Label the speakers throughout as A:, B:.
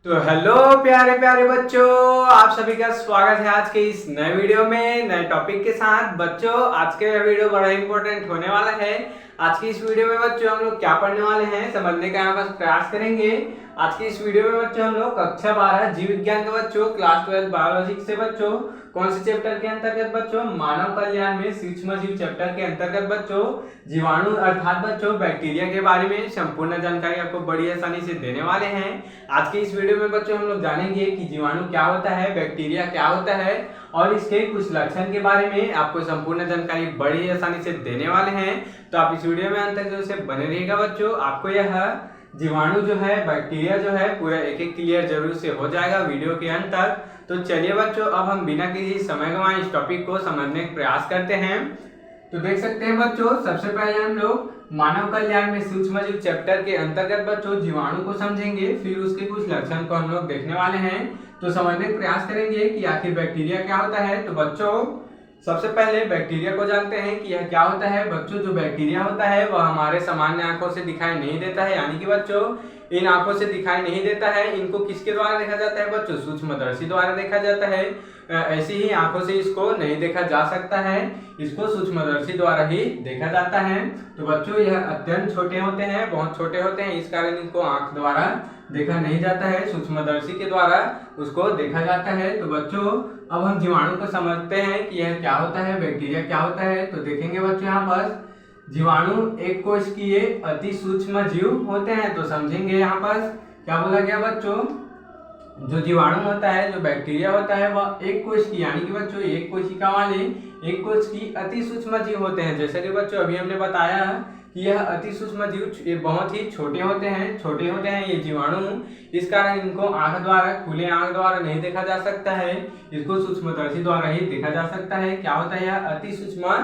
A: तो हेलो प्यारे प्यारे बच्चों, आप सभी का स्वागत है आज के इस नए वीडियो में नए टॉपिक के साथ। बच्चों आज के वीडियो बड़ा इंपॉर्टेंट होने वाला है। आज की इस वीडियो में बच्चों हम लोग क्या पढ़ने वाले हैं समझने का यहाँ पर प्रयास करेंगे। आज की इस वीडियो में बच्चों हम लोग कक्षा 12 जीव विज्ञान के बच्चों क्लास 12 बायोलॉजी से बच्चों कौन से चैप्टर के अंतर्गत बच्चों मानव कल्याण में सूक्ष्म जीव चैप्टर के अंतर्गत बच्चों जीवाणु अर्थात बच्चों बैक्टीरिया के बारे में संपूर्ण जानकारी आपको बड़ी आसानी से देने वाले हैं। आज के इस वीडियो में बच्चों हम लोग जानेंगे कि जीवाणु क्या होता है, बैक्टीरिया क्या होता है और इसके कुछ लक्षण के बारे में आपको संपूर्ण जानकारी बड़ी आसानी से देने वाले हैं। तो आप इस वीडियो में अंत तक जो से बने रहिएगा बच्चों। आपको यह जीवाणु जो है बैक्टीरिया जो है पूरा एक एक क्लियर जरूर से हो जाएगा वीडियो के अंत तक। तो चलिए बच्चों अब हम बिना किसी समय गंवाए इस टॉपिक को समझने का प्रयास करते हैं। तो देख सकते हैं बच्चों सबसे पहले हम लोग मानव कल्याण में सूक्ष्म जीव चैप्टर के अंतर्गत बच्चों जीवाणु को समझेंगे, फिर उसके कुछ लक्षण को हम लोग देखने वाले हैं। तो समझने का प्रयास करेंगे कि आखिर बैक्टीरिया क्या होता है। तो बच्चों सबसे पहले बैक्टीरिया को जानते हैं कि यह क्या होता है। बच्चों जो बैक्टीरिया होता है वह हमारे सामान्य आंखों से दिखाई नहीं देता है, यानी कि बच्चों इन आंखों से दिखाई नहीं देता है। इनको किसके द्वारा देखा जाता है बच्चों, सूक्ष्मदर्शी द्वारा देखा जाता है। ऐसी ही आंखों से इसको नहीं देखा जा सकता है, इसको सूक्ष्मदर्शी द्वारा ही देखा जाता है। तो बच्चों यह अत्यंत छोटे होते हैं, बहुत छोटे होते हैं, इस कारण इनको आंख द्वारा देखा नहीं जाता है, सूक्ष्मदर्शी के द्वारा उसको देखा जाता है। तो बच्चों अब हम जीवाणु को समझते हैं कि यह क्या होता है, बैक्टीरिया क्या होता है। तो देखेंगे बच्चों यहाँ पर जीवाणु एक कोशिकीय अति सूक्ष्म जीव होते हैं। तो समझेंगे यहाँ पर क्या बोला गया बच्चों, जो जीवाणु होता है जो बैक्टीरिया होता है वह एक कोशिकीय यानी कि बच्चों एक कोशिका वाले एक कोशिकीय अति सूक्ष्म जीव होते हैं। जैसे कि बच्चों अभी हमने बताया कि यह अति सूक्ष्म जीव ये बहुत ही छोटे होते हैं ये जीवाणु, इस कारण इनको आंख द्वारा खुले आंख द्वारा नहीं देखा जा सकता है, इसको सूक्ष्मदर्शी द्वारा ही देखा जा सकता है। क्या होता है, यह अति सूक्ष्म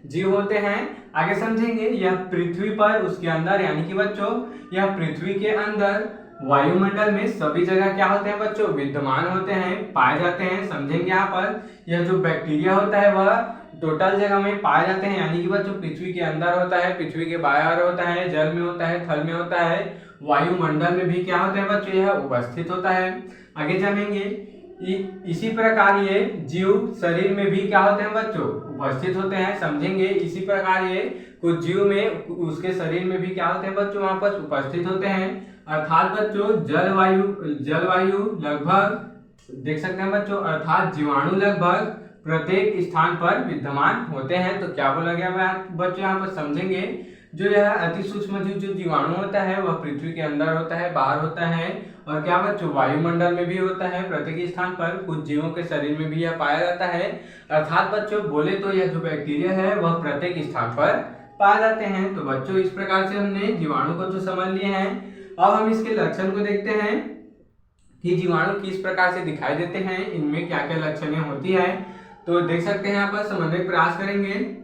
A: जीव होते हैं। आगे समझेंगे यह पृथ्वी पर उसके अंदर यानी कि बच्चों यह पृथ्वी के अंदर वायुमंडल में सभी जगह क्या होते हैं बच्चों विद्यमान होते हैं, पाए जाते हैं। समझेंगे यहाँ पर यह जो बैक्टीरिया होता है वह टोटल जगह में पाए जाते हैं, यानी कि बच्चों पृथ्वी के अंदर होता है, पृथ्वी के बाहर होता है, जल में होता है, थल में होता है, वायुमंडल में भी क्या होता है बच्चों यह उपस्थित होता है। आगे जानेंगे इसी प्रकार ये जीव शरीर में भी क्या होते हैं बच्चों उपस्थित होते हैं। समझेंगे इसी प्रकार ये कुछ जीव में उसके शरीर में भी क्या होते हैं बच्चों वहां पर उपस्थित होते हैं। अर्थात बच्चों जलवायु लगभग देख सकते हैं बच्चों, अर्थात जीवाणु लगभग प्रत्येक स्थान पर विद्यमान होते हैं। तो क्या बोला गया बच्चों यहाँ पर समझेंगे जो यह अति सूक्ष्म जीव जो जीवाणु होता है वह पृथ्वी के अंदर होता है, बाहर होता है और क्या बच्चों वायुमंडल में भी होता है प्रत्येक स्थान पर, कुछ जीवों के शरीर में भी यह पाया जाता है। अर्थात बच्चों बोले तो यह जो बैक्टीरिया है वह प्रत्येक स्थान पर पाए जाते हैं। तो बच्चों इस प्रकार से हमने जीवाणु को तो समझ लिए हैं। अब हम इसके लक्षण को देखते हैं कि जीवाणु किस प्रकार से दिखाई देते हैं, इनमें क्या क्या लक्षणें होती है। तो देख सकते हैं यहाँ पर समझने का प्रयास करेंगे।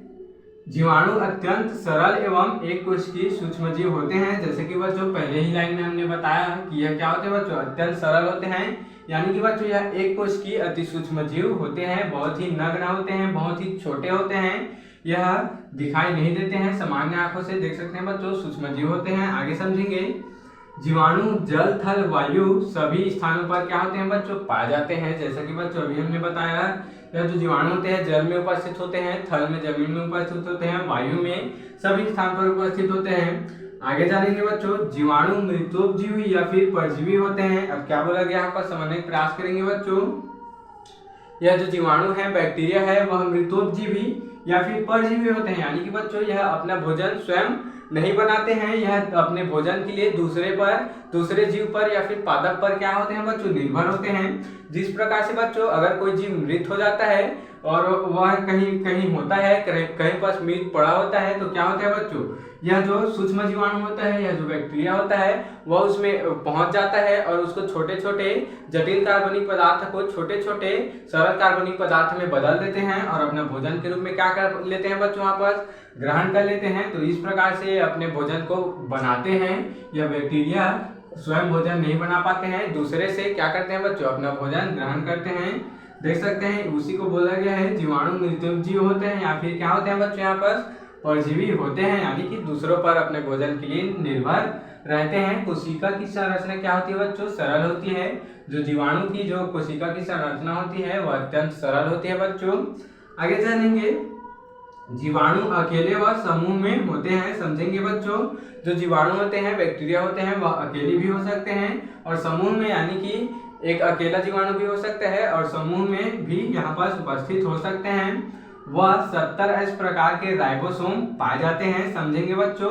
A: जीवाणु अत्यंत सरल एवं एक कोशिकीय सूक्ष्म जीव होते हैं। जैसे कि बच्चों पहले ही लाइन में हमने बताया कि यह क्या होते हैं बच्चों अत्यंत सरल होते हैं, यानी कि बच्चों यह एक कोशिकीय अति सूक्ष्म जीव होते हैं, बहुत ही नग्न होते हैं, बहुत ही छोटे होते हैं, यह दिखाई नहीं देते हैं, सामान्य आंखों से देख सकते हैं बच्चों सूक्ष्म जीव होते हैं। आगे समझेंगे जीवाणु जल थल वायु सभी स्थानों पर क्या होते हैं बच्चों पाए जाते हैं। जैसा कि बच्चों अभी हमने बताया यह जो जीवाणु होते हैं जल में उपस्थित होते हैं, थल में जमीन में उपस्थित होते हैं, वायु में सभी स्थान पर उपस्थित होते हैं। आगे जानेंगे बच्चों जीवाणु मृतोपजीवी या फिर परजीवी होते हैं। अब क्या बोला गया यहाँ पर समझने का प्रयास करेंगे बच्चों। यह जो जीवाणु है बैक्टीरिया है वह मृतोपजीवी या फिर परजीवी होते हैं, यानी कि बच्चों यह अपना भोजन स्वयं नहीं बनाते हैं, यह अपने भोजन के लिए दूसरे जीव पर या फिर पादप पर क्या होते हैं बच्चों निर्भर होते हैं। जिस प्रकार से बच्चों अगर कोई जीव मृत हो जाता है और वह कहीं होता है, कहीं पर मृत पड़ा होता है, तो क्या होता है बच्चों यह जो सूक्ष्म जीवाणु होता है, यह जो बैक्टीरिया होता है वह उसमें पहुंच जाता है और उसको छोटे छोटे जटिल कार्बनिक पदार्थ को छोटे छोटे सरल कार्बनिक पदार्थ में बदल देते हैं और अपना भोजन के रूप में क्या कर लेते हैं बच्चों वहाँ पर ग्रहण कर लेते हैं। तो इस प्रकार से अपने भोजन को बनाते हैं। यह बैक्टीरिया स्वयं भोजन नहीं बना पाते हैं, दूसरे से क्या करते हैं बच्चों अपना भोजन ग्रहण करते हैं। देख सकते हैं उसी को बोला गया है जीवाणु मृतोपजीवी होते हैं या फिर क्या होते हैं बच्चों यहाँ पर परजीवी होते हैं, यानी कि दूसरों पर अपने भोजन के लिए निर्भर रहते हैं। कोशिका की संरचना क्या होती है बच्चों? सरल होती है। जो जीवाणु की जो कोशिका की संरचना होती है वह अत्यंत सरल होती है बच्चों। आगे जानेंगे, जीवाणु अकेले व समूह में होते हैं। समझेंगे बच्चों, जो जीवाणु होते हैं, बैक्टीरिया होते हैं, वह अकेले भी हो सकते हैं और समूह में, यानी कि एक अकेला जीवाणु भी हो सकता है और समूह में भी यहाँ पर उपस्थित हो सकते हैं। वह 70 प्रकार के राइबोसोम पाए जाते हैं। समझेंगे बच्चों,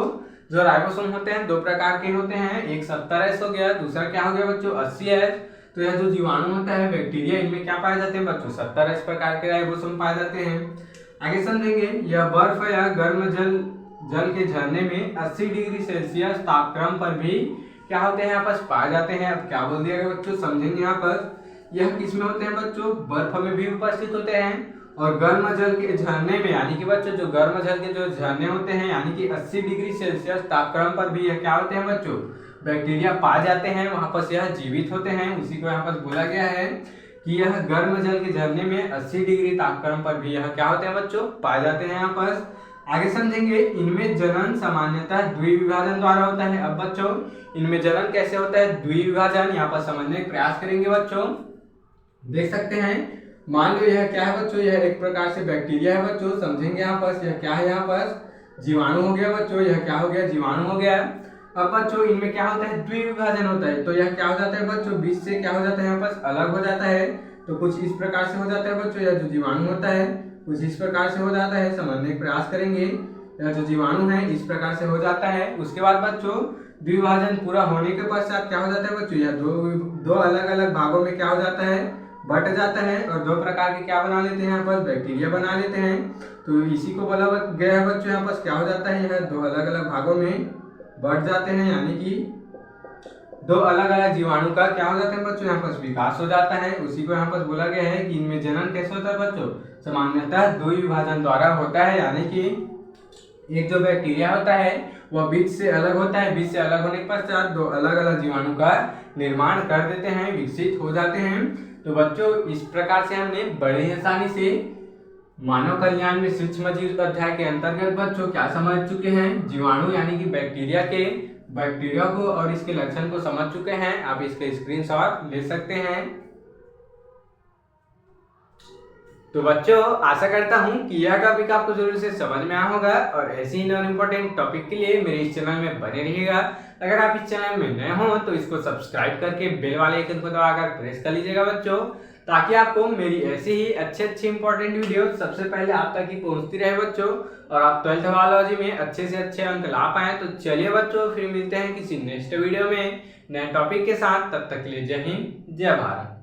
A: जो राइबोसोम होते हैं दो प्रकार के होते हैं, एक 70 हो गया, दूसरा क्या हो गया बच्चों? 80। तो यह जो जीवाणु होता है, बैक्टीरिया, इनमें क्या पाए जाते हैं बच्चों? 70 प्रकार के राइबोसोम पाए जाते हैं। आगे समझेंगे, यह बर्फ या गर्म जल के झरने में 80 डिग्री सेल्सियस तापक्रम पर भी क्या होते हैं? यहाँ पर पाए जाते हैं। अब क्या बोल दिया गया बच्चों? समझेंगे यहाँ पर, यह किस में होते हैं बच्चों? बर्फ में भी उपस्थित होते हैं और गर्म जल के झरने में, यानी कि बच्चों जो गर्म जल के जो झरने होते हैं, यानी कि 80 डिग्री सेल्सियस तापक्रम पर भी यह क्या होते हैं बच्चों? बैक्टीरिया पाए जाते हैं। वहां पर यह जीवित होते हैं। उसी को यहाँ पर बोला गया है कि यह गर्म जल के झरने में 80 डिग्री तापक्रम पर भी यह क्या होते हैं बच्चों? पाए जाते हैं यहाँ पर। आगे समझेंगे, इनमें जनन सामान्यतः द्विविभाजन द्वारा होता है। अब बच्चों, इनमें जनन कैसे होता है? द्विविभाजन। यहाँ पर समझने का प्रयास करेंगे बच्चों। देख सकते हैं, मान लो यह क्या है बच्चों? यह एक प्रकार से बैक्टीरिया है बच्चों। समझेंगे यहाँ पर, यह क्या है? यहाँ पर जीवाणु हो गया बच्चों। यह क्या हो गया? जीवाणु हो गया। अब बच्चों, इनमें क्या होता है? द्विविभाजन होता है। तो यह क्या हो जाता है बच्चों? बीच से क्या हो जाता है? यहाँ पर अलग हो जाता है। तो कुछ इस प्रकार से हो जाता है बच्चों। यह जो जीवाणु होता है कुछ इस प्रकार से हो जाता है। समझने का प्रयास करेंगे, यह जो जीवाणु है इस प्रकार से हो जाता है। उसके बाद बच्चों, द्विविभाजन पूरा होने के पश्चात क्या हो जाता है बच्चों? यह दो अलग अलग भागों में क्या हो जाता है? बट जाता है और दो प्रकार के क्या बना लेते हैं? यहाँ पर बैक्टीरिया बना लेते हैं। तो इसी को बोला गया है बच्चों, यहाँ पर क्या हो जाता है? यह दो अलग अलग भागों में बढ़ जाते हैं, यानी कि दो अलग अलग जीवाणु का क्या हो जाता है बच्चों? यहाँ पर विकास हो जाता है। उसी को यहाँ पर बोला गया है कि इनमें जनन कैसे होता है बच्चों? सामान्यतः द्विविभाजन द्वारा होता है, यानी कि एक जो बैक्टीरिया होता है वह बीज से अलग होता है। बीज से अलग होने के पश्चात दो अलग अलग जीवाणु का निर्माण कर देते हैं, विकसित हो जाते हैं। तो बच्चों, इस प्रकार से हमने बड़े आसानी से मानव कल्याण में सूक्ष्म जीव अध्याय के अंतर्गत बच्चों क्या समझ चुके हैं? जीवाणु यानी कि बैक्टीरिया को और इसके लक्षण को समझ चुके हैं। आप इसके स्क्रीनशॉट ले सकते हैं। तो बच्चों, आशा करता हूं कि यह टॉपिक आपको जरूर से समझ में आया होगा और ऐसे ही नॉन इम्पोर्टेंट टॉपिक के लिए मेरे इस चैनल में बने रहिएगा। अगर आप इस चैनल में नए हो तो इसको सब्सक्राइब करके बेल वाले आइकन को दबाकर प्रेस कर लीजिएगा बच्चों, ताकि आपको मेरी ऐसी ही अच्छी इंपॉर्टेंट वीडियो सबसे पहले आप तक ही पहुंचती रहे बच्चों और आप 12th बायोलॉजी में अच्छे से अच्छे अंक ला पाए। तो चलिए बच्चों, फिर मिलते हैं किसी नेक्स्ट वीडियो में नए टॉपिक के साथ। तब तक के लिए जय हिंद, जय भारत।